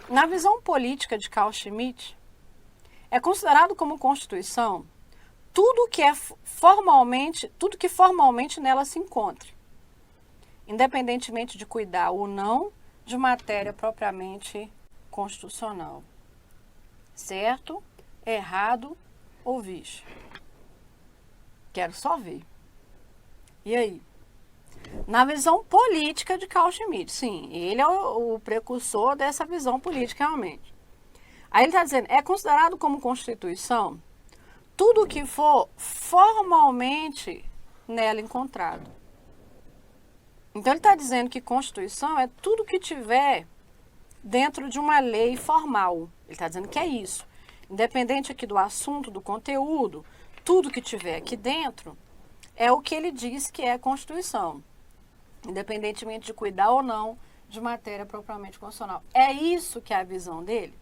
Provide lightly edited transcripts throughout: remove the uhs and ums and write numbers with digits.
Na visão política de Carl Schmitt, é considerado como Constituição tudo que formalmente nela se encontre, independentemente de cuidar ou não de matéria propriamente constitucional. Certo, errado ou vixe? Quero só ver. E aí? Na visão política de Carl Schmitt, sim, ele é o precursor dessa visão política realmente. Aí ele está dizendo, é considerado como Constituição tudo que for formalmente nela encontrado. Então ele está dizendo que Constituição é tudo que tiver dentro de uma lei formal. Ele está dizendo que é isso. Independente aqui do assunto, do conteúdo, tudo que tiver aqui dentro é o que ele diz que é Constituição. Independentemente de cuidar ou não de matéria propriamente constitucional. É isso que é a visão dele?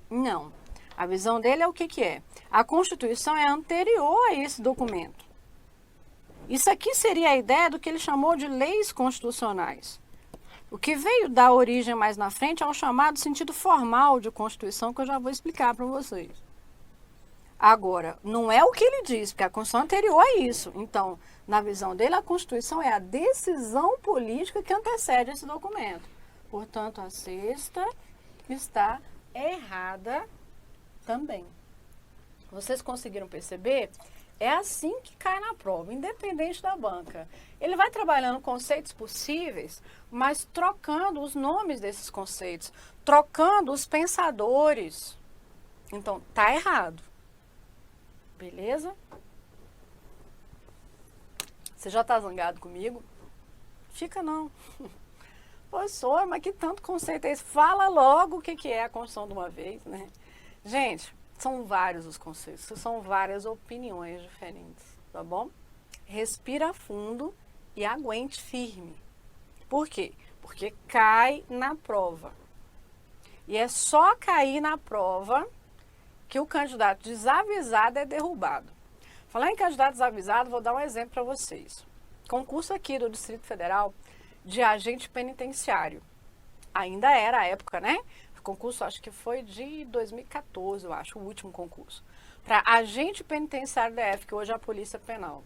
Não. A visão dele é o que é? A Constituição é anterior a esse documento. Isso aqui seria a ideia do que ele chamou de leis constitucionais. O que veio dar origem mais na frente é o chamado sentido formal de Constituição, que eu já vou explicar para vocês. Agora, não é o que ele diz, porque a Constituição é anterior a isso. Então, na visão dele, a Constituição é a decisão política que antecede esse documento. Portanto, a sexta está errada também. Vocês conseguiram perceber? É assim que cai na prova, independente da banca. Ele vai trabalhando conceitos possíveis, mas trocando os nomes desses conceitos, trocando os pensadores. Então, tá errado. Beleza? Você já tá zangado comigo? Fica não. Pois sou, mas que tanto conceito é esse? Fala logo o que é a Constituição de uma vez, né? Gente, são vários os conceitos, são várias opiniões diferentes, tá bom? Respira fundo e aguente firme. Por quê? Porque cai na prova. E é só cair na prova que o candidato desavisado é derrubado. Falar em candidato desavisado, vou dar um exemplo para vocês. Concurso aqui do Distrito Federal de agente penitenciário. Ainda era a época, né? O concurso acho que foi de 2014, eu acho, o último concurso. Para agente penitenciário da DF, que hoje é a Polícia Penal.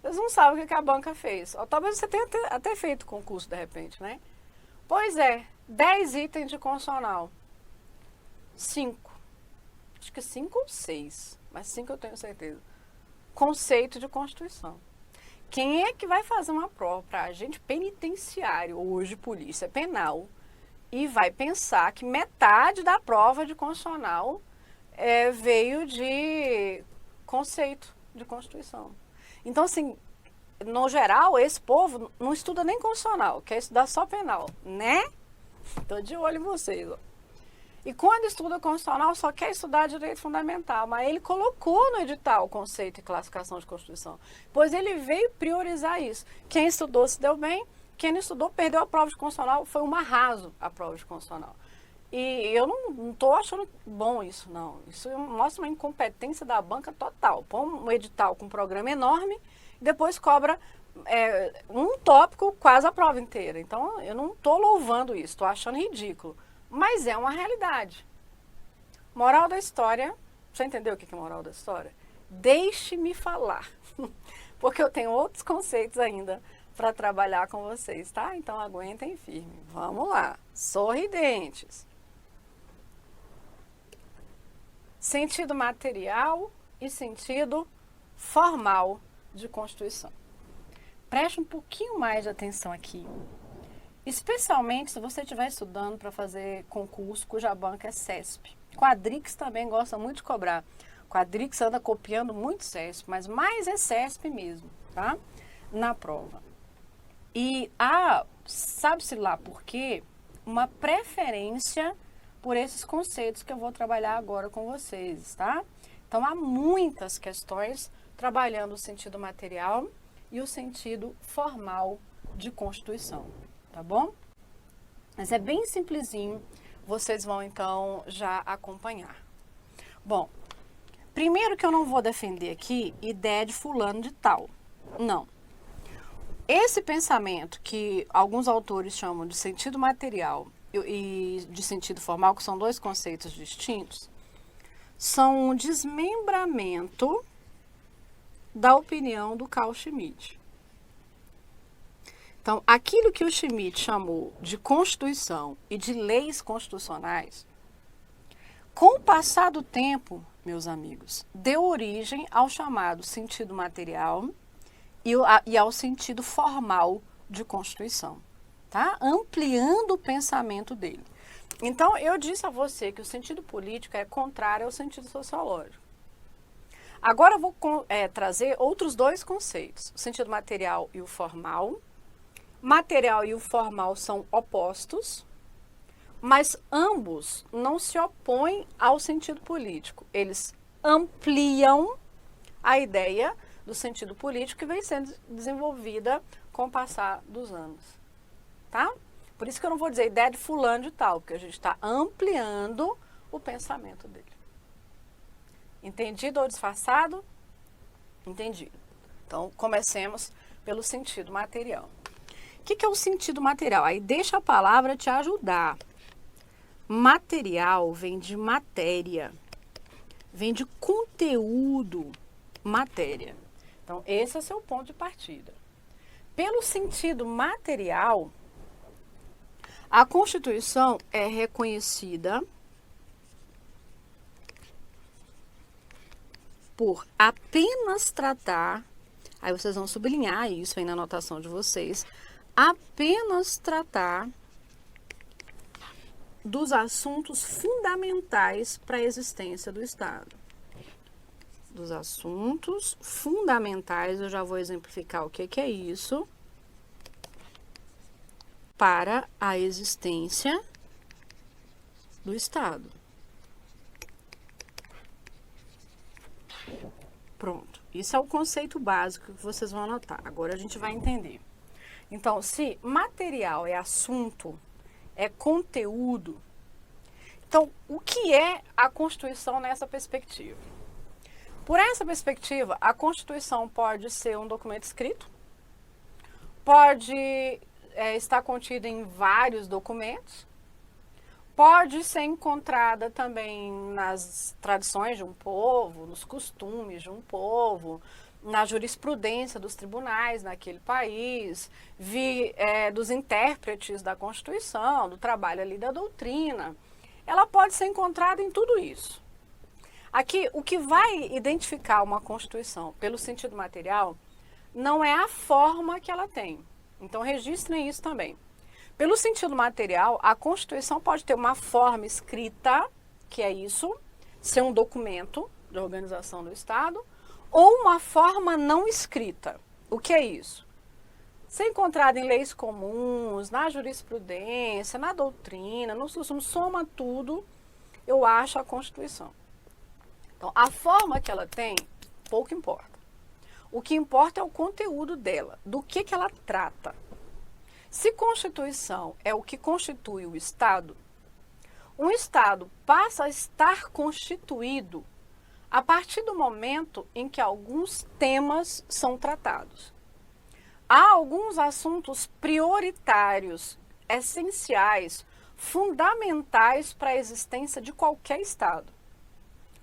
Vocês não sabem o que a banca fez. Ou talvez você tenha até feito concurso de repente, né? Pois é, 10 itens de constitucional. 5. Acho que 5 ou 6, mas 5 eu tenho certeza. Conceito de Constituição. Quem é que vai fazer uma prova para agente penitenciário, hoje Polícia Penal, e vai pensar que metade da prova de constitucional veio de conceito de Constituição? Então, assim, no geral, esse povo não estuda nem constitucional, quer estudar só penal, né? Tô de olho em vocês, ó. E quando estuda constitucional, só quer estudar direito fundamental. Mas ele colocou no edital o conceito e classificação de Constituição. Pois ele veio priorizar isso. Quem estudou se deu bem, quem não estudou perdeu a prova de constitucional. Foi um arraso a prova de constitucional. E eu não estou achando bom isso, não. Isso mostra uma incompetência da banca total. Põe um edital com um programa enorme e depois cobra um tópico quase a prova inteira. Então, eu não estou louvando isso, estou achando ridículo. Mas é uma realidade. Moral da história, você entendeu o que é moral da história? Deixe-me falar, porque eu tenho outros conceitos ainda para trabalhar com vocês, tá? Então aguentem firme. Vamos lá. Sorridentes. Sentido material e sentido formal de Constituição. Preste um pouquinho mais de atenção aqui. Especialmente se você estiver estudando para fazer concurso cuja banca é CESP. Quadrix também gosta muito de cobrar. Quadrix anda copiando muito CESP, mas mais é CESP mesmo, tá? Na prova. E há, sabe-se lá por quê, uma preferência por esses conceitos que eu vou trabalhar agora com vocês, tá? Então, há muitas questões trabalhando o sentido material e o sentido formal de Constituição. Tá bom? Mas é bem simplesinho, vocês vão então já acompanhar. Bom, primeiro que eu não vou defender aqui ideia de fulano de tal, não. Esse pensamento que alguns autores chamam de sentido material e de sentido formal, que são dois conceitos distintos, são um desmembramento da opinião do Carl Schmitt. Então, aquilo que o Schmitt chamou de Constituição e de leis constitucionais, com o passar do tempo, meus amigos, deu origem ao chamado sentido material e ao sentido formal de Constituição, tá? Ampliando o pensamento dele. Então, eu disse a você que o sentido político é contrário ao sentido sociológico. Agora eu vou trazer outros dois conceitos, o sentido material e o formal. Material e o formal são opostos, mas ambos não se opõem ao sentido político. Eles ampliam a ideia do sentido político que vem sendo desenvolvida com o passar dos anos, tá? Por isso que eu não vou dizer ideia de fulano de tal, porque a gente está ampliando o pensamento dele. Entendido ou disfarçado? Entendido. Então, comecemos pelo sentido material. O que é o sentido material? Aí deixa a palavra te ajudar. Material vem de matéria, vem de conteúdo, matéria. Então, esse é o seu ponto de partida. Pelo sentido material, a Constituição é reconhecida por apenas tratar, aí vocês vão sublinhar isso aí na anotação de vocês, apenas tratar dos assuntos fundamentais para a existência do Estado. Dos assuntos fundamentais, eu já vou exemplificar o que é isso, para a existência do Estado. Pronto, isso é o conceito básico que vocês vão anotar. Agora a gente vai entender. Então, se material é assunto, é conteúdo, então o que é a Constituição nessa perspectiva? Por essa perspectiva, a Constituição pode ser um documento escrito, pode estar contida em vários documentos, pode ser encontrada também nas tradições de um povo, nos costumes de um povo, na jurisprudência dos tribunais naquele país, dos intérpretes da Constituição, do trabalho ali da doutrina. Ela pode ser encontrada em tudo isso. Aqui, o que vai identificar uma Constituição pelo sentido material não é a forma que ela tem. Então, registrem isso também. Pelo sentido material, a Constituição pode ter uma forma escrita, que é isso, ser um documento de organização do Estado, ou uma forma não escrita. O que é isso? Ser encontrada em leis comuns, na jurisprudência, na doutrina, nos costumes, soma tudo, eu acho a Constituição. Então, a forma que ela tem, pouco importa. O que importa é o conteúdo dela, do que ela trata. Se Constituição é o que constitui o Estado, um Estado passa a estar constituído a partir do momento em que alguns temas são tratados. Há alguns assuntos prioritários, essenciais, fundamentais para a existência de qualquer Estado.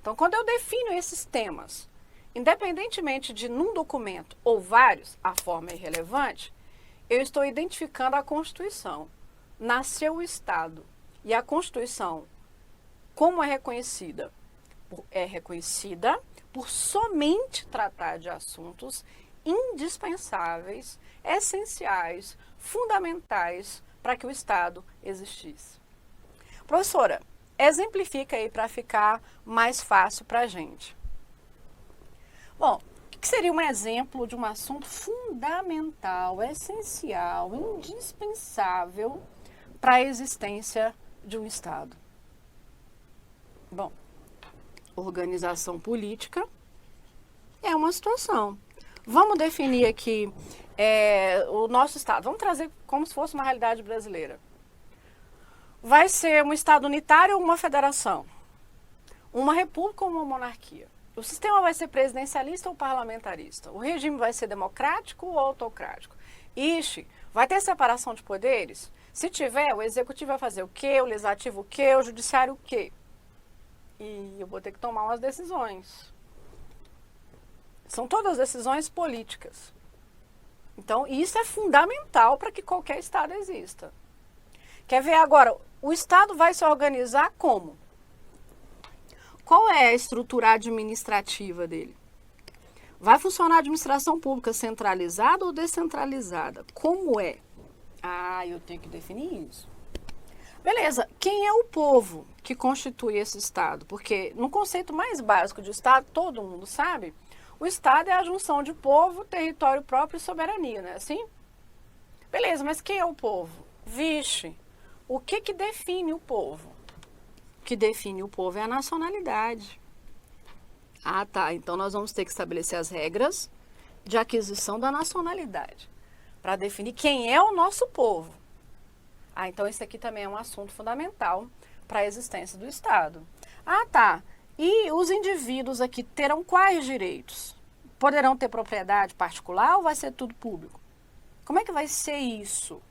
Então, quando eu defino esses temas, independentemente de num documento ou vários, a forma é irrelevante, eu estou identificando a Constituição. Nasceu o Estado. E a Constituição, como é reconhecida? É reconhecida por somente tratar de assuntos indispensáveis, essenciais, fundamentais para que o Estado existisse. Professora, exemplifica aí para ficar mais fácil para a gente. Bom, o que seria um exemplo de um assunto fundamental, essencial, indispensável para a existência de um Estado? Bom, organização política é uma situação. Vamos definir aqui o nosso Estado. Vamos trazer como se fosse uma realidade brasileira. Vai ser um Estado unitário ou uma federação? Uma república ou uma monarquia? O sistema vai ser presidencialista ou parlamentarista? O regime vai ser democrático ou autocrático? Ixi, Vai ter separação de poderes? Se tiver, o executivo vai fazer o quê? O legislativo o quê? O judiciário o quê? E eu vou ter que tomar umas decisões. São todas decisões políticas. Então, isso é fundamental para que qualquer Estado exista. Quer ver agora, o Estado vai se organizar como? Qual é a estrutura administrativa dele? Vai funcionar a administração pública centralizada ou descentralizada? Como é? Ah, eu tenho que definir isso. Beleza, quem é o povo que constitui esse Estado? Porque no conceito mais básico de Estado, todo mundo sabe, o Estado é a junção de povo, território próprio e soberania, não é assim? Beleza, mas quem é o povo? Vixe, o que define o povo? O que define o povo é a nacionalidade. Ah, tá, então nós vamos ter que estabelecer as regras de aquisição da nacionalidade para definir quem é o nosso povo. Ah, então esse aqui também é um assunto fundamental para a existência do Estado. Ah, tá. E os indivíduos aqui terão quais direitos? Poderão ter propriedade particular ou vai ser tudo público? Como é que vai ser isso?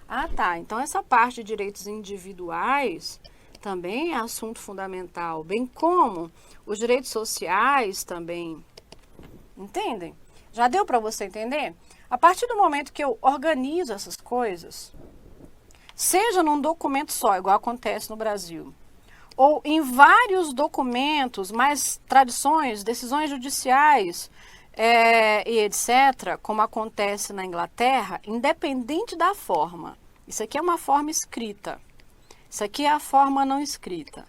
Ah, tá. Então essa parte de direitos individuais também é assunto fundamental, bem como os direitos sociais também. Entendem? Já deu para você entender? A partir do momento que eu organizo essas coisas, seja num documento só, igual acontece no Brasil, ou em vários documentos, mais tradições, decisões judiciais e etc., como acontece na Inglaterra, independente da forma. Isso aqui é uma forma escrita. Isso aqui é a forma não escrita.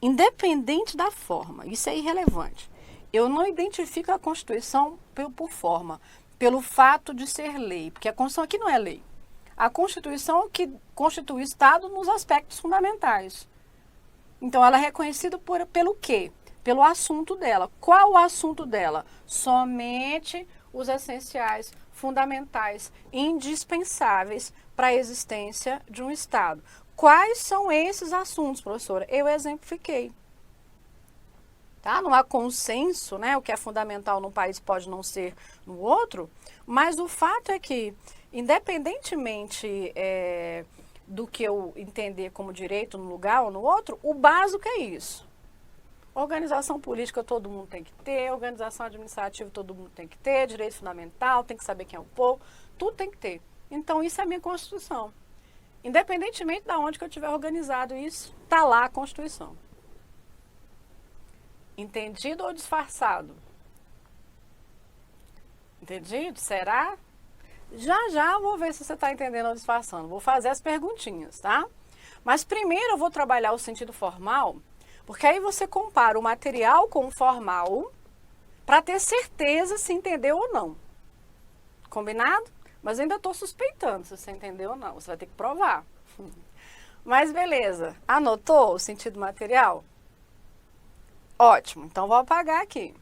Independente da forma, isso é irrelevante. Eu não identifico a Constituição por forma, pelo fato de ser lei, porque a Constituição aqui não é lei. A Constituição que constitui o Estado nos aspectos fundamentais. Então, ela é reconhecida pelo quê? Pelo assunto dela. Qual o assunto dela? Somente os essenciais, fundamentais, indispensáveis para a existência de um Estado. Quais são esses assuntos, professora? Eu exemplifiquei. Tá? Não há consenso, né? O que é fundamental num país pode não ser no outro, mas o fato é que, independentemente do que eu entender como direito num lugar ou no outro, o básico é isso. Organização política todo mundo tem que ter, organização administrativa todo mundo tem que ter, direito fundamental, tem que saber quem é o povo, tudo tem que ter. Então isso é a minha Constituição. Independentemente de onde que eu tiver organizado isso, está lá a Constituição. Entendido ou disfarçado? Entendido? Será? Já eu vou ver se você está entendendo ou disfarçando. Vou fazer as perguntinhas, tá? Mas primeiro eu vou trabalhar o sentido formal, porque aí você compara o material com o formal para ter certeza se entendeu ou não. Combinado? Mas ainda estou suspeitando se você entendeu ou não. Você vai ter que provar. Mas beleza. Anotou o sentido material? Ótimo. Então vou apagar aqui.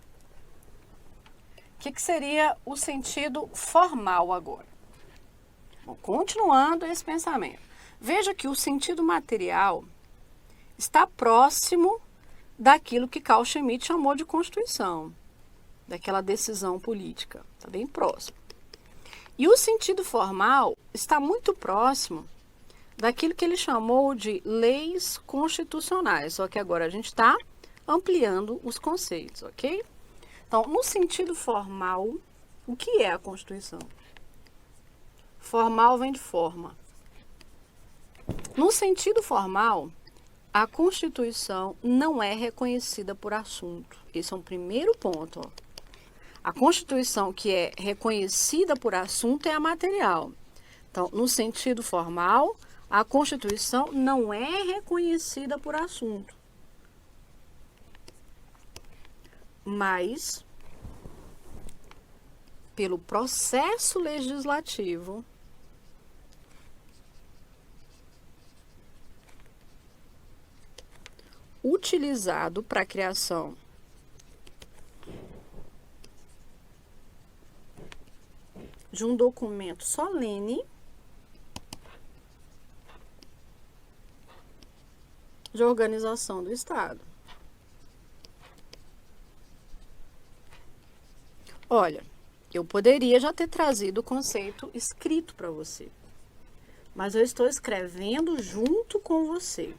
O que seria o sentido formal agora? Bom, continuando esse pensamento. Veja que o sentido material está próximo daquilo que Carl Schmitt chamou de Constituição, daquela decisão política. Está bem próximo. E o sentido formal está muito próximo daquilo que ele chamou de leis constitucionais, só que agora a gente está ampliando os conceitos, ok? Então, no sentido formal, o que é a Constituição? Formal vem de forma. No sentido formal, a Constituição não é reconhecida por assunto. Esse é um primeiro ponto. Ó. A Constituição que é reconhecida por assunto é a material. Então, no sentido formal, a Constituição não é reconhecida por assunto. Mas, pelo processo legislativo, utilizado para a criação de um documento solene de organização do Estado. Olha, Eu poderia já ter trazido o conceito escrito para você, mas eu estou escrevendo junto com você.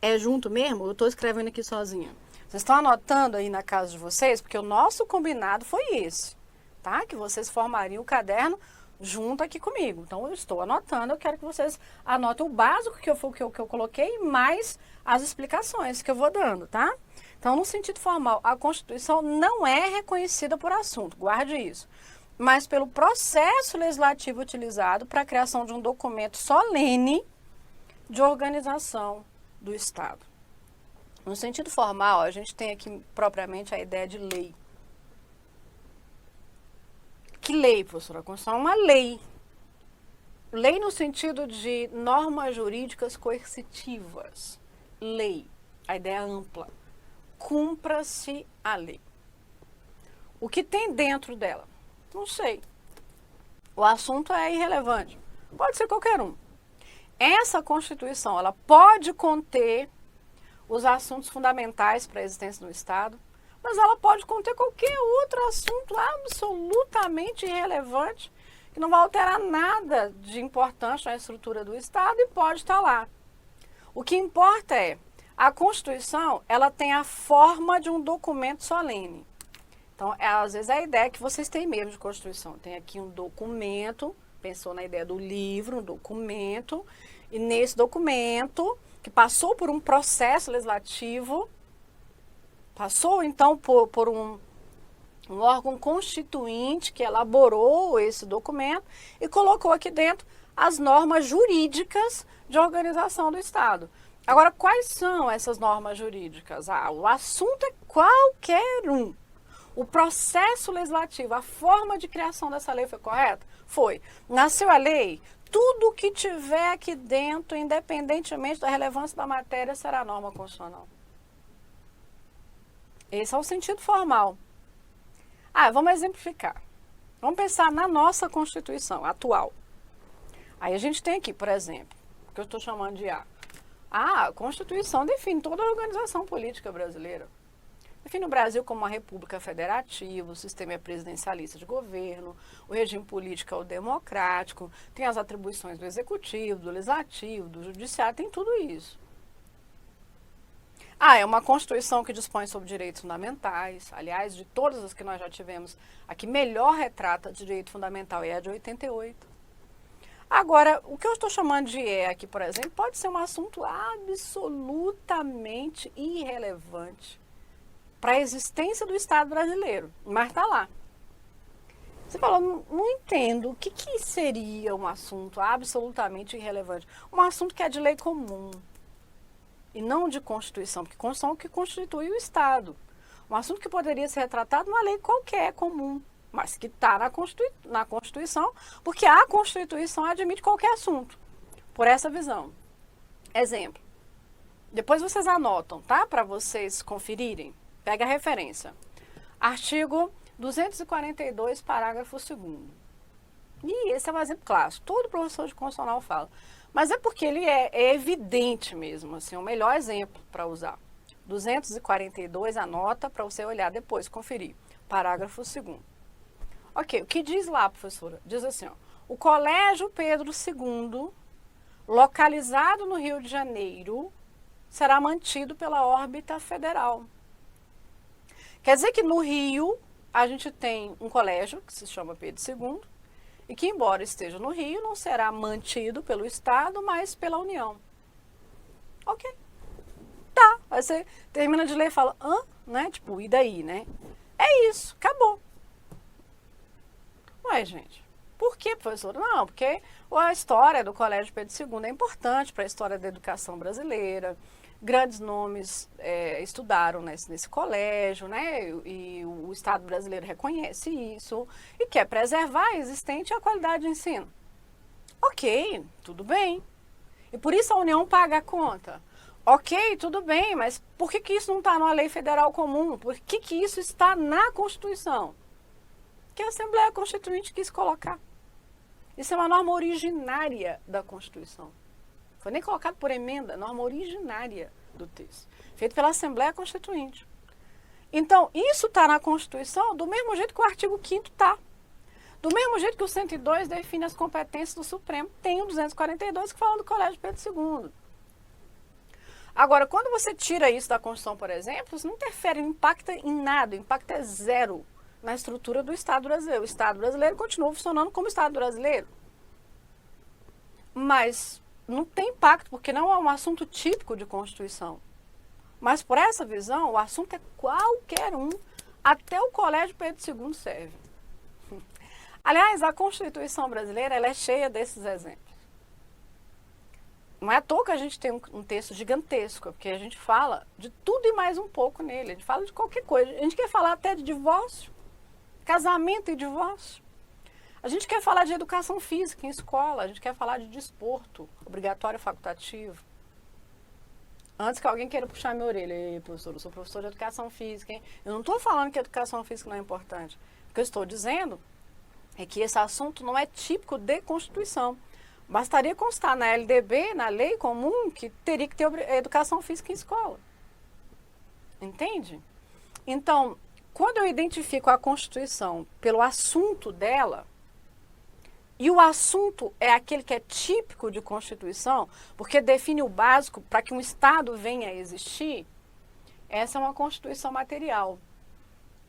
É junto mesmo? Eu estou escrevendo aqui sozinha. Vocês estão anotando aí na casa de vocês? Porque o nosso combinado foi esse, tá? Que vocês formariam o caderno junto aqui comigo. Então, eu estou anotando, eu quero que vocês anotem o básico que eu coloquei, mais as explicações que eu vou dando, tá? Então, no sentido formal, a Constituição não é reconhecida por assunto, guarde isso, mas pelo processo legislativo utilizado para a criação de um documento solene de organização do Estado. No sentido formal, a gente tem aqui propriamente a ideia de lei. Que lei, professora? A Constituição é uma lei. Lei no sentido de normas jurídicas coercitivas. Lei, a ideia ampla. Cumpra-se a lei. O que tem dentro dela? Não sei. O assunto é irrelevante. Pode ser qualquer um. Essa Constituição, ela pode conter os assuntos fundamentais para a existência do Estado, mas ela pode conter qualquer outro assunto absolutamente irrelevante, que não vai alterar nada de importante na estrutura do Estado e pode estar lá. O que importa é, a Constituição, ela tem a forma de um documento solene. Então, às vezes a ideia é que vocês têm mesmo de Constituição. Tem aqui um documento, pensou na ideia do livro, um documento, e nesse documento, que passou por um processo legislativo, passou então por um órgão constituinte que elaborou esse documento e colocou aqui dentro as normas jurídicas de organização do Estado. Agora, quais são essas normas jurídicas? O assunto é qualquer um. O processo legislativo, a forma de criação dessa lei foi correta? Foi. Nasceu a lei, tudo que tiver aqui dentro, independentemente da relevância da matéria, será norma constitucional. Esse é o sentido formal. Vamos exemplificar. Vamos pensar na nossa Constituição atual. Aí a gente tem aqui, por exemplo, o que eu estou chamando de a Constituição define toda a organização política brasileira. Define o Brasil como uma república federativa, o sistema é presidencialista de governo, o regime político é o democrático, tem as atribuições do executivo, do legislativo, do judiciário, tem tudo isso. É uma Constituição que dispõe sobre direitos fundamentais. Aliás, de todas as que nós já tivemos, a que melhor retrata direito fundamental é a de 88. Agora, o que eu estou chamando de aqui, por exemplo, pode ser um assunto absolutamente irrelevante para a existência do Estado brasileiro, mas está lá. Você falou, não entendo, o que seria um assunto absolutamente irrelevante? Um assunto que é de lei comum e não de Constituição, porque Constituição é o que constitui o Estado. Um assunto que poderia ser retratado numa lei qualquer, comum, mas que está na Constituição, porque a Constituição admite qualquer assunto, por essa visão. Exemplo, depois vocês anotam, tá? Para vocês conferirem. Pega a referência. Artigo 242, parágrafo 2º. E esse é um exemplo clássico. Todo professor de constitucional fala. Mas é porque ele é evidente mesmo, assim, o melhor exemplo para usar. 242, anota para você olhar depois, conferir. Parágrafo 2º. Ok, o que diz lá, professora? Diz assim, o Colégio Pedro II, localizado no Rio de Janeiro, será mantido pela órbita federal. Quer dizer que no Rio, a gente tem um colégio, que se chama Pedro II, e que, embora esteja no Rio, não será mantido pelo Estado, mas pela União. Ok. Tá. Aí você termina de ler e fala, né? Tipo, e daí, né? É isso, acabou. Ué, gente, por que, professora? Não, porque a história do Colégio Pedro II é importante para a história da educação brasileira. Grandes nomes estudaram nesse colégio, né? E o Estado brasileiro reconhece isso e quer preservar a existente e a qualidade de ensino. Ok, tudo bem. E por isso a União paga a conta. Ok, tudo bem, mas por que isso não está numa lei federal comum? Por que isso está na Constituição? Que a Assembleia Constituinte quis colocar. Isso é uma norma originária da Constituição. Foi nem colocado por emenda, norma originária do texto, feito pela Assembleia Constituinte. Então, isso está na Constituição do mesmo jeito que o artigo 5º está. Do mesmo jeito que o 102 define as competências do Supremo, tem o 242 que fala do Colégio Pedro II. Agora, quando você tira isso da Constituição, por exemplo, isso não interfere, não impacta em nada, o impacto é zero na estrutura do Estado brasileiro. O Estado brasileiro continua funcionando como Estado brasileiro. Mas não tem impacto, porque não é um assunto típico de Constituição. Mas por essa visão, o assunto é qualquer um, até o Colégio Pedro II serve. Aliás, a Constituição brasileira ela é cheia desses exemplos. Não é à toa que a gente tem um texto gigantesco, porque a gente fala de tudo e mais um pouco nele. A gente fala de qualquer coisa. A gente quer falar até de divórcio, casamento e divórcio. A gente quer falar de educação física em escola. A gente quer falar de desporto, obrigatório e facultativo. Antes que alguém queira puxar minha orelha, ei, professor, eu sou professor de educação física, hein? Eu não estou falando que a educação física não é importante. O que eu estou dizendo é que esse assunto não é típico de Constituição. Bastaria constar na LDB, na lei comum, que teria que ter educação física em escola. Entende? Então, quando eu identifico a Constituição pelo assunto dela, e o assunto é aquele que é típico de Constituição, porque define o básico para que um Estado venha a existir, essa é uma Constituição material,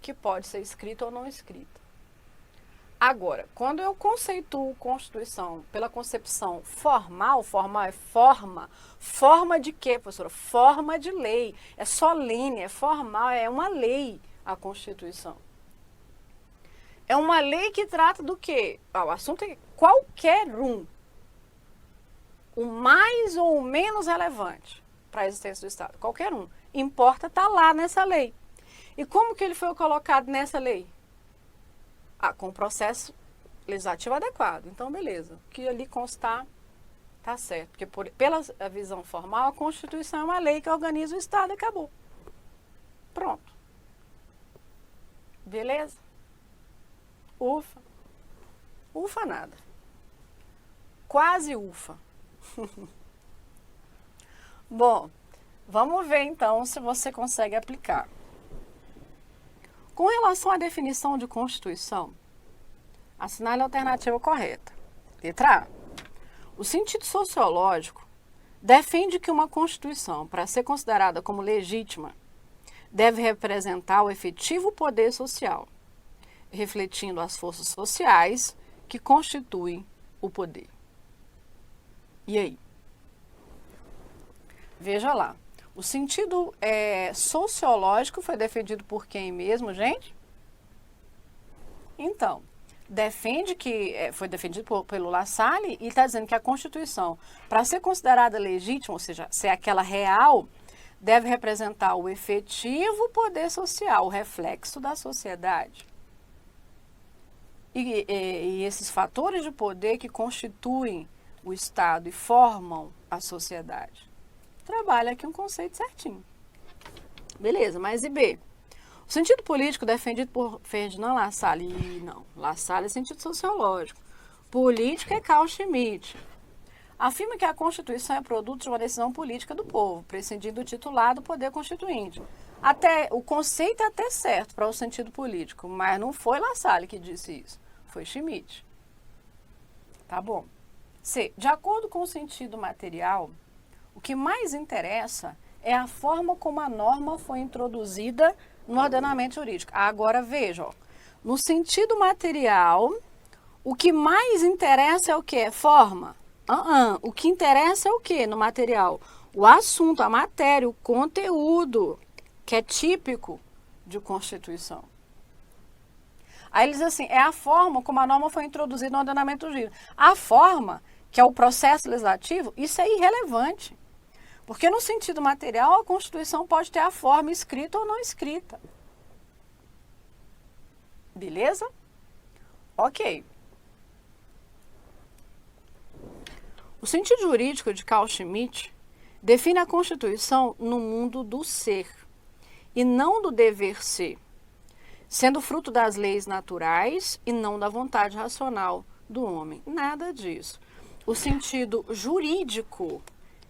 que pode ser escrita ou não escrita. Agora, quando eu conceituo Constituição pela concepção formal, formal é forma. Forma de quê, professora? Forma de lei. É solene, é formal, é uma lei a Constituição. É uma lei que trata do quê? O assunto é qualquer um. O mais ou o menos relevante para a existência do Estado. Qualquer um. Importa estar lá nessa lei. E como que ele foi colocado nessa lei? Com o processo legislativo adequado. Então, beleza. O que ali constar, tá certo. Porque pela visão formal, a Constituição é uma lei que organiza o Estado e acabou. Pronto. Beleza? Ufa. Ufa nada. Quase ufa. Bom, vamos ver então se você consegue aplicar. Com relação à definição de Constituição, assinale a alternativa correta. Letra A. O sentido sociológico defende que uma Constituição, para ser considerada como legítima, deve representar o efetivo poder social, refletindo as forças sociais que constituem o poder. E aí? Veja lá. O sentido sociológico foi defendido por quem mesmo, gente? Então, defende que foi defendido pelo La Salle e está dizendo que a Constituição, para ser considerada legítima, ou seja, ser aquela real, deve representar o efetivo poder social, o reflexo da sociedade. E esses fatores de poder que constituem o Estado e formam a sociedade. Trabalha aqui um conceito certinho. Beleza, mas e B? O sentido político defendido por Ferdinand Lassalle, não, Lassalle é sentido sociológico. Política é Carl Schmitt. Afirma que a Constituição é produto de uma decisão política do povo, prescindindo do titular do poder constituinte. Até, o conceito é até certo para o sentido político, mas não foi Lassalle que disse isso, foi Schmitt. Tá bom. C. De acordo com o sentido material, o que mais interessa é a forma como a norma foi introduzida no ordenamento jurídico. Agora veja, ó, no sentido material, o que mais interessa é o quê? Forma. O que interessa é o quê no material? O assunto, a matéria, o conteúdo, que é típico de Constituição. Aí eles dizem assim, é a forma como a norma foi introduzida no ordenamento jurídico. A forma, que é o processo legislativo, isso é irrelevante. Porque no sentido material, a Constituição pode ter a forma escrita ou não escrita. Beleza? Ok. O sentido jurídico de Carl Schmitt define a Constituição no mundo do ser e não do dever ser, sendo fruto das leis naturais e não da vontade racional do homem. Nada disso. O sentido jurídico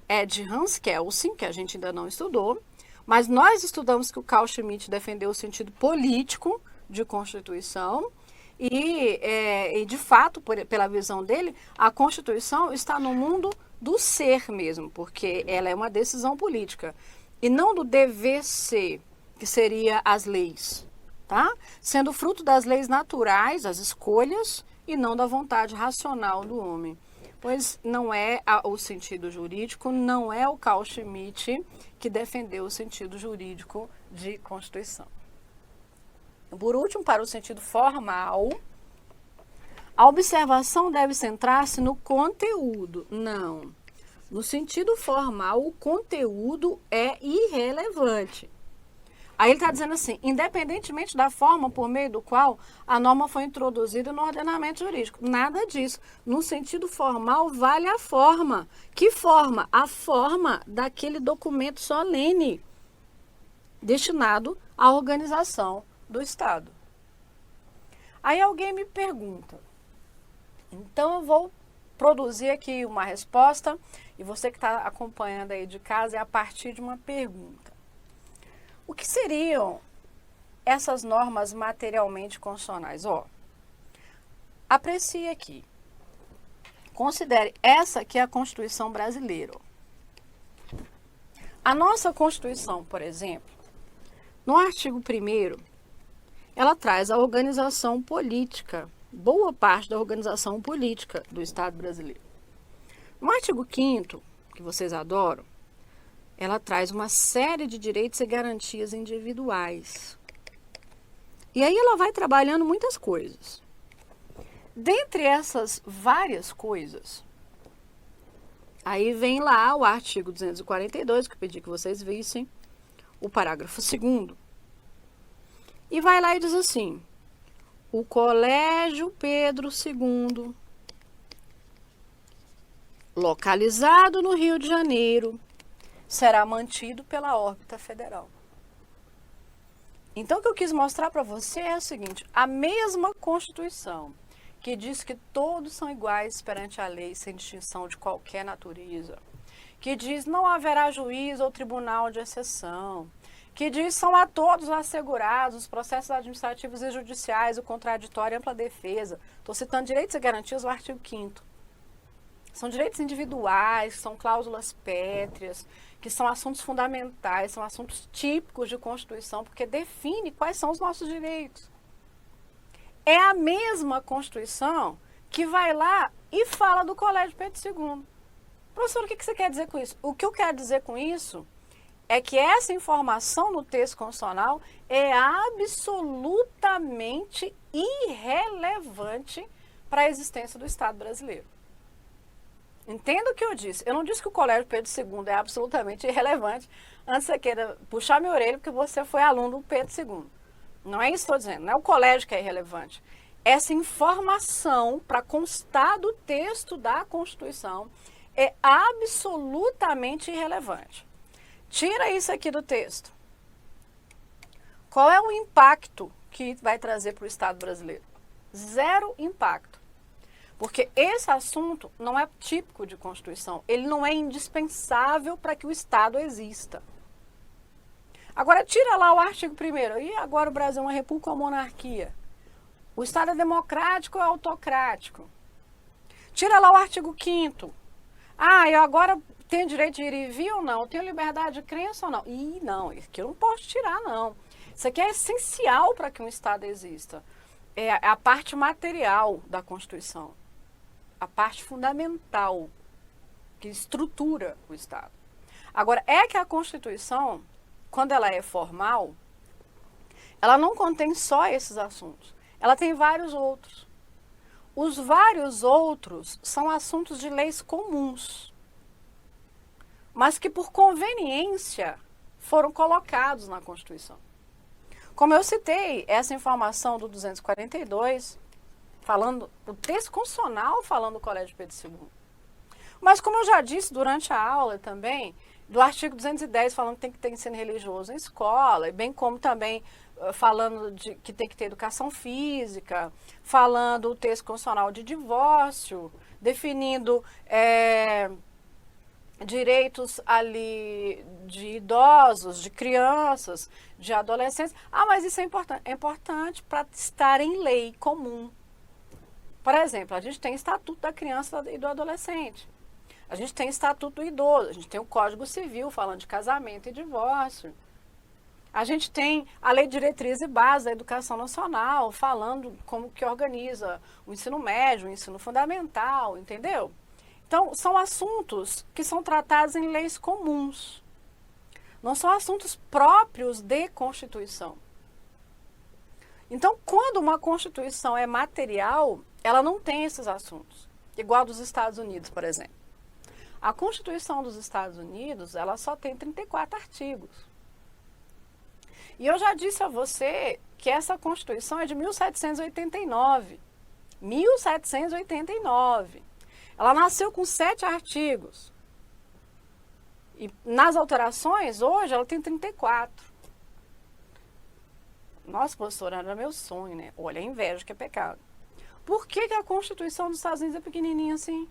é de Hans Kelsen, que a gente ainda não estudou, Mas nós estudamos que o Carl Schmitt defendeu o sentido político de Constituição e de fato, pela visão dele, a Constituição está no mundo do ser mesmo, porque ela é uma decisão política e não do dever ser, que seria as leis, tá? Sendo fruto das leis naturais, as escolhas, e não da vontade racional do homem. Pois não é o sentido jurídico, não é o Carl Schmitt que defendeu o sentido jurídico de Constituição. Por último, para o sentido formal, a observação deve centrar-se no conteúdo. Não. No sentido formal, o conteúdo é irrelevante. Aí ele está dizendo assim, independentemente da forma por meio do qual a norma foi introduzida no ordenamento jurídico. Nada disso. No sentido formal, vale a forma. Que forma? A forma daquele documento solene destinado à organização do Estado. Aí alguém me pergunta, então eu vou produzir aqui uma resposta e você que está acompanhando aí de casa é a partir de uma pergunta. O que seriam essas normas materialmente constitucionais? Aprecie aqui. Considere essa que é a Constituição brasileira. A nossa Constituição, por exemplo, no artigo 1º, ela traz a organização política, boa parte da organização política do Estado brasileiro. No artigo 5º, que vocês adoram, ela traz uma série de direitos e garantias individuais. E aí ela vai trabalhando muitas coisas. Dentre essas várias coisas, aí vem lá o artigo 242, que eu pedi que vocês vissem, o parágrafo 2º. E vai lá e diz assim, o Colégio Pedro II, localizado no Rio de Janeiro, será mantido pela órbita federal. Então, o que eu quis mostrar para você é o seguinte, a mesma Constituição que diz que todos são iguais perante a lei, sem distinção de qualquer natureza, que diz não haverá juiz ou tribunal de exceção, que diz são a todos assegurados os processos administrativos e judiciais, o contraditório e ampla defesa. Estou citando direitos e garantias do artigo 5º. São direitos individuais, são cláusulas pétreas, que são assuntos fundamentais, são assuntos típicos de Constituição, porque define quais são os nossos direitos. É a mesma Constituição que vai lá e fala do Colégio Pedro II. Professor, o que você quer dizer com isso? O que eu quero dizer com isso é que essa informação no texto constitucional é absolutamente irrelevante para a existência do Estado brasileiro. Entenda o que eu disse. Eu não disse que o Colégio Pedro II é absolutamente irrelevante. Antes você queira puxar minha orelha porque você foi aluno do Pedro II. Não é isso que estou dizendo. Não é o colégio que é irrelevante. Essa informação, para constar do texto da Constituição, é absolutamente irrelevante. Tira isso aqui do texto. Qual é o impacto que vai trazer para o Estado brasileiro? Zero impacto. Porque esse assunto não é típico de Constituição. Ele não é indispensável para que o Estado exista. Agora, tira lá o artigo 1º. E agora o Brasil é uma república ou uma monarquia? O Estado é democrático ou é autocrático? Tira lá o artigo 5º. Eu agora tenho direito de ir e vir ou não? Eu tenho liberdade de crença ou não? Não, isso aqui eu não posso tirar, não. Isso aqui é essencial para que um Estado exista. É a parte material da Constituição. A parte fundamental que estrutura o Estado. Agora, é que a Constituição, quando ela é formal, ela não contém só esses assuntos. Ela tem vários outros. Os vários outros são assuntos de leis comuns, mas que por conveniência foram colocados na Constituição. Como eu citei, essa informação do 242, falando, o texto constitucional falando do Colégio Pedro II. Mas como eu já disse durante a aula também, do artigo 210 falando que tem que ter ensino religioso em escola, bem como também falando de que tem que ter educação física, falando o texto constitucional de divórcio, definindo direitos ali de idosos, de crianças, de adolescentes. Ah, mas isso é importante. É importante para estar em lei comum. Por exemplo, a gente tem Estatuto da Criança e do Adolescente. A gente tem Estatuto do Idoso. A gente tem o Código Civil falando de casamento e divórcio. A gente tem a Lei de Diretriz e Base da Educação Nacional falando como que organiza o ensino médio, o ensino fundamental, entendeu? Então, são assuntos que são tratados em leis comuns. Não são assuntos próprios de Constituição. Então, quando uma Constituição é material, ela não tem esses assuntos. Igual dos Estados Unidos, por exemplo. A Constituição dos Estados Unidos, ela só tem 34 artigos. E eu já disse a você que essa Constituição é de 1789. 1789. Ela nasceu com 7 artigos. E nas alterações, hoje, ela tem 34. Nossa, professora, era meu sonho, né? Olha, a inveja que é pecado. Por que a Constituição dos Estados Unidos é pequenininha assim?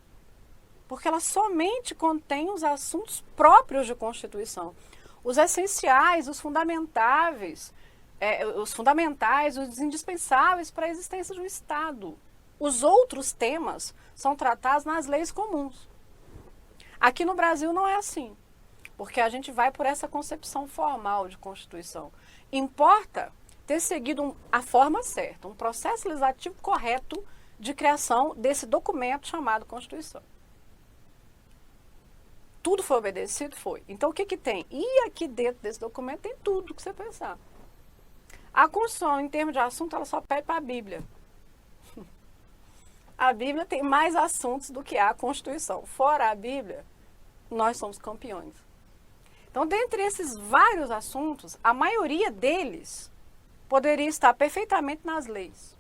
Porque ela somente contém os assuntos próprios de Constituição. Os essenciais, os fundamentais, os indispensáveis para a existência de um Estado. Os outros temas são tratados nas leis comuns. Aqui no Brasil não é assim, porque a gente vai por essa concepção formal de Constituição. Importa ter seguido a forma certa, um processo legislativo correto de criação desse documento chamado Constituição. Tudo foi obedecido? Foi. Então, o que que tem? E aqui dentro desse documento tem tudo que você pensar. A Constituição, em termos de assunto, ela só pede para a Bíblia. A Bíblia tem mais assuntos do que a Constituição. Fora a Bíblia, nós somos campeões. Então, dentre esses vários assuntos, a maioria deles poderia estar perfeitamente nas leis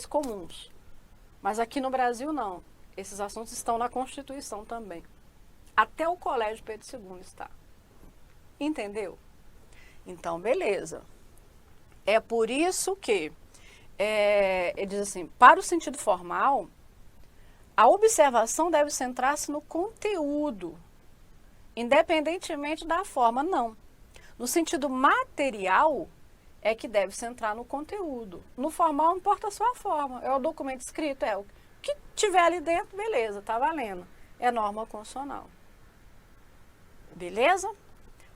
comuns. Mas aqui no Brasil, não. Esses assuntos estão na Constituição também. Até o Colégio Pedro II está. Entendeu? Então, beleza. É por isso que, ele diz assim, para o sentido formal, a observação deve centrar-se no conteúdo, independentemente da forma, não. No sentido material, é que deve centrar no conteúdo. No formal, não importa a sua forma. É o documento escrito, o que tiver ali dentro, beleza, tá valendo. É norma constitucional. Beleza?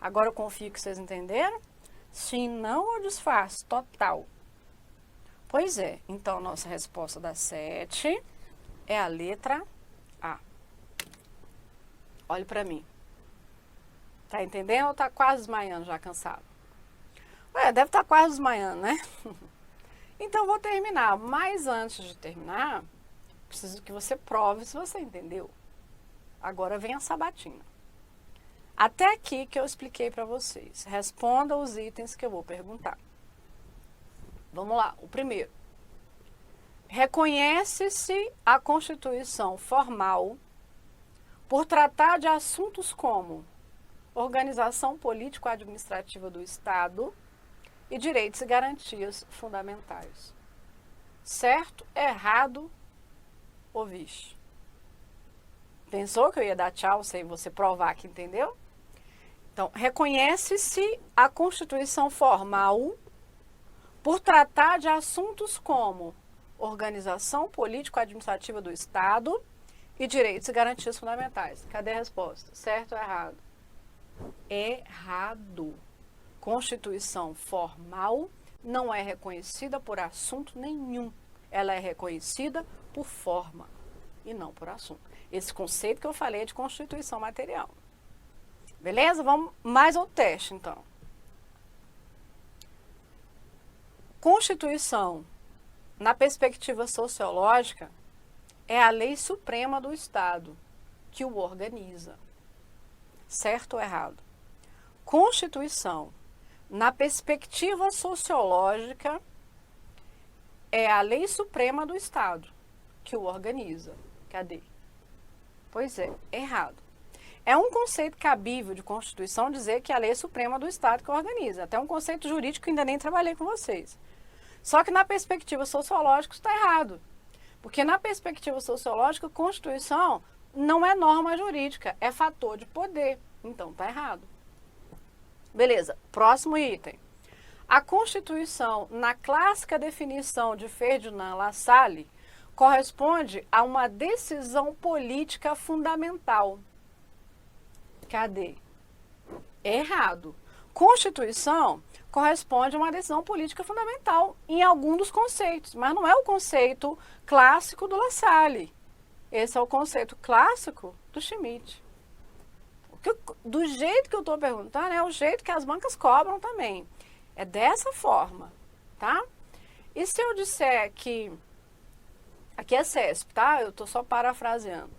Agora eu confio que vocês entenderam. Se não, eu desfaço total. Pois é, então nossa resposta da 7 é a letra A. Olhe para mim. Tá entendendo ou tá quase desmaiando já, cansado? Deve estar quase desmaiando, né? Então vou terminar. Mas antes de terminar, preciso que você prove se você entendeu. Agora vem a sabatina. Até aqui que eu expliquei para vocês. Responda os itens que eu vou perguntar. Vamos lá, o primeiro. Reconhece-se a Constituição formal por tratar de assuntos como organização político-administrativa do Estado e direitos e garantias fundamentais. Certo, errado ou vixe? Pensou que eu ia dar tchau sem você provar que entendeu? Então, reconhece-se a Constituição formal por tratar de assuntos como organização político-administrativa do Estado e direitos e garantias fundamentais. Cadê a resposta? Certo ou errado? Errado. Constituição formal não é reconhecida por assunto nenhum. Ela é reconhecida por forma e não por assunto. Esse conceito que eu falei é de Constituição material. Beleza? Vamos mais ao teste, então. Constituição, na perspectiva sociológica, é a lei suprema do Estado que o organiza. Certo ou errado? Constituição, na perspectiva sociológica, é a lei suprema do Estado que o organiza. Cadê? Pois é, errado. É um conceito cabível de Constituição dizer que a lei é suprema do Estado que organiza. Até um conceito jurídico que ainda nem trabalhei com vocês. Só que na perspectiva sociológica está errado. Porque na perspectiva sociológica, a Constituição não é norma jurídica, é fator de poder. Então, tá errado. Beleza, próximo item. A Constituição, na clássica definição de Ferdinand Lassalle, corresponde a uma decisão política fundamental. Cadê? Errado. Constituição corresponde a uma decisão política fundamental em algum dos conceitos, mas não é o conceito clássico do Lassalle. Esse é o conceito clássico do Schmitt. Do jeito que eu estou perguntando, é o jeito que as bancas cobram também. É dessa forma, tá? E se eu disser que... Aqui é CESP, tá? Eu estou só parafraseando.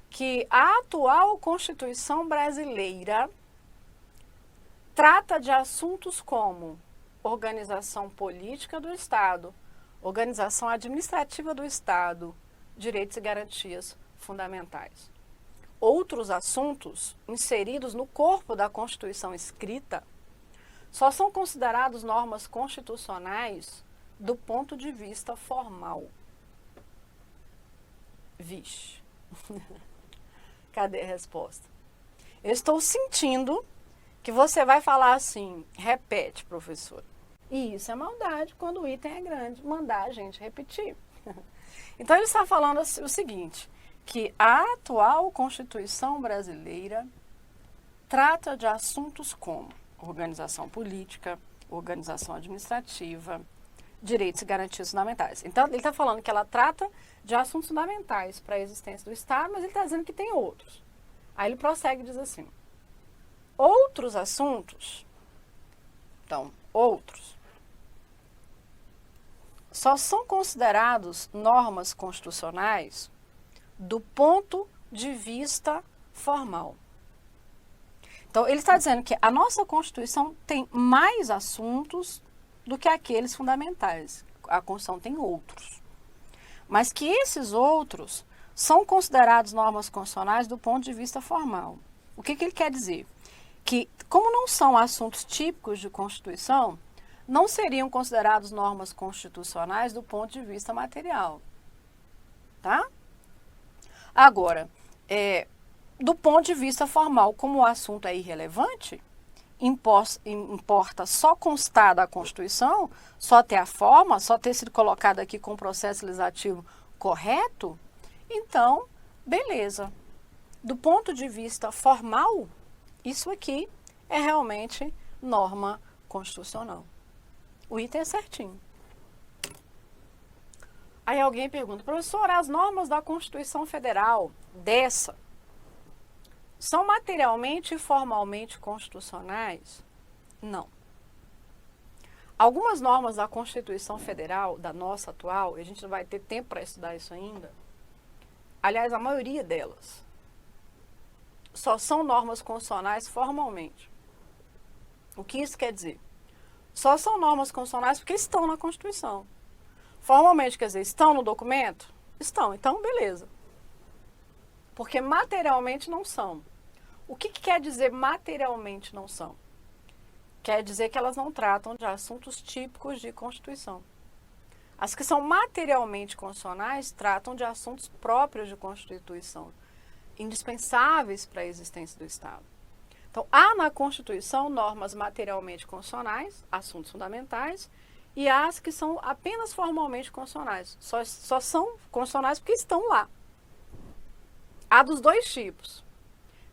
Que a atual Constituição brasileira trata de assuntos como organização política do Estado, organização administrativa do Estado, direitos e garantias fundamentais. Outros assuntos inseridos no corpo da Constituição escrita só são considerados normas constitucionais do ponto de vista formal. Vixe. Cadê a resposta? Eu estou sentindo que você vai falar assim, repete, professor. E isso é maldade quando o item é grande, mandar a gente repetir. Então ele está falando o seguinte, que a atual Constituição brasileira trata de assuntos como organização política, organização administrativa, direitos e garantias fundamentais. Então, ele está falando que ela trata de assuntos fundamentais para a existência do Estado, mas ele está dizendo que tem outros. Aí ele prossegue e diz assim, outros assuntos, então, outros, só são considerados normas constitucionais do ponto de vista formal. Então, ele está dizendo que a nossa Constituição tem mais assuntos do que aqueles fundamentais. A Constituição tem outros. Mas que esses outros são considerados normas constitucionais do ponto de vista formal. O que ele quer dizer? Que, como não são assuntos típicos de Constituição, não seriam considerados normas constitucionais do ponto de vista material. Tá? Agora, do ponto de vista formal, como o assunto é irrelevante, importa só constar da Constituição, só ter a forma, só ter sido colocado aqui com o processo legislativo correto, então, beleza. Do ponto de vista formal, isso aqui é realmente norma constitucional. O item é certinho. Aí alguém pergunta, professor, as normas da Constituição Federal, são materialmente e formalmente constitucionais? Não. Algumas normas da Constituição Federal, da nossa atual, a gente não vai ter tempo para estudar isso ainda, aliás, a maioria delas, só são normas constitucionais formalmente. O que isso quer dizer? Só são normas constitucionais porque estão na Constituição. Formalmente, quer dizer, estão no documento? Estão, então beleza. Porque materialmente não são. O que quer dizer materialmente não são? Quer dizer que elas não tratam de assuntos típicos de Constituição. As que são materialmente constitucionais tratam de assuntos próprios de Constituição, indispensáveis para a existência do Estado. Então, há na Constituição normas materialmente constitucionais, assuntos fundamentais, e há as que são apenas formalmente constitucionais. Só são constitucionais porque estão lá. Há dos dois tipos.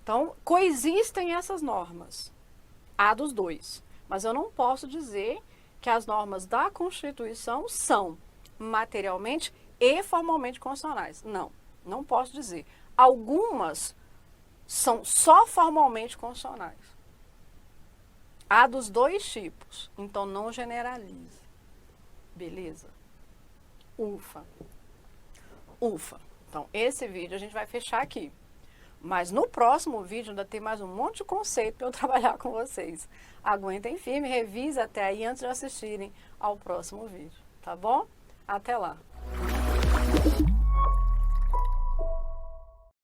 Então, coexistem essas normas. Há dos dois. Mas eu não posso dizer que as normas da Constituição são materialmente e formalmente constitucionais. Não, não posso dizer. Algumas são só formalmente constitucionais. Há dos dois tipos. Então, não generalize. Beleza? Ufa. Ufa. Então, esse vídeo a gente vai fechar aqui. Mas no próximo vídeo ainda tem mais um monte de conceito para eu trabalhar com vocês. Aguentem firme, revise até aí antes de assistirem ao próximo vídeo. Tá bom? Até lá!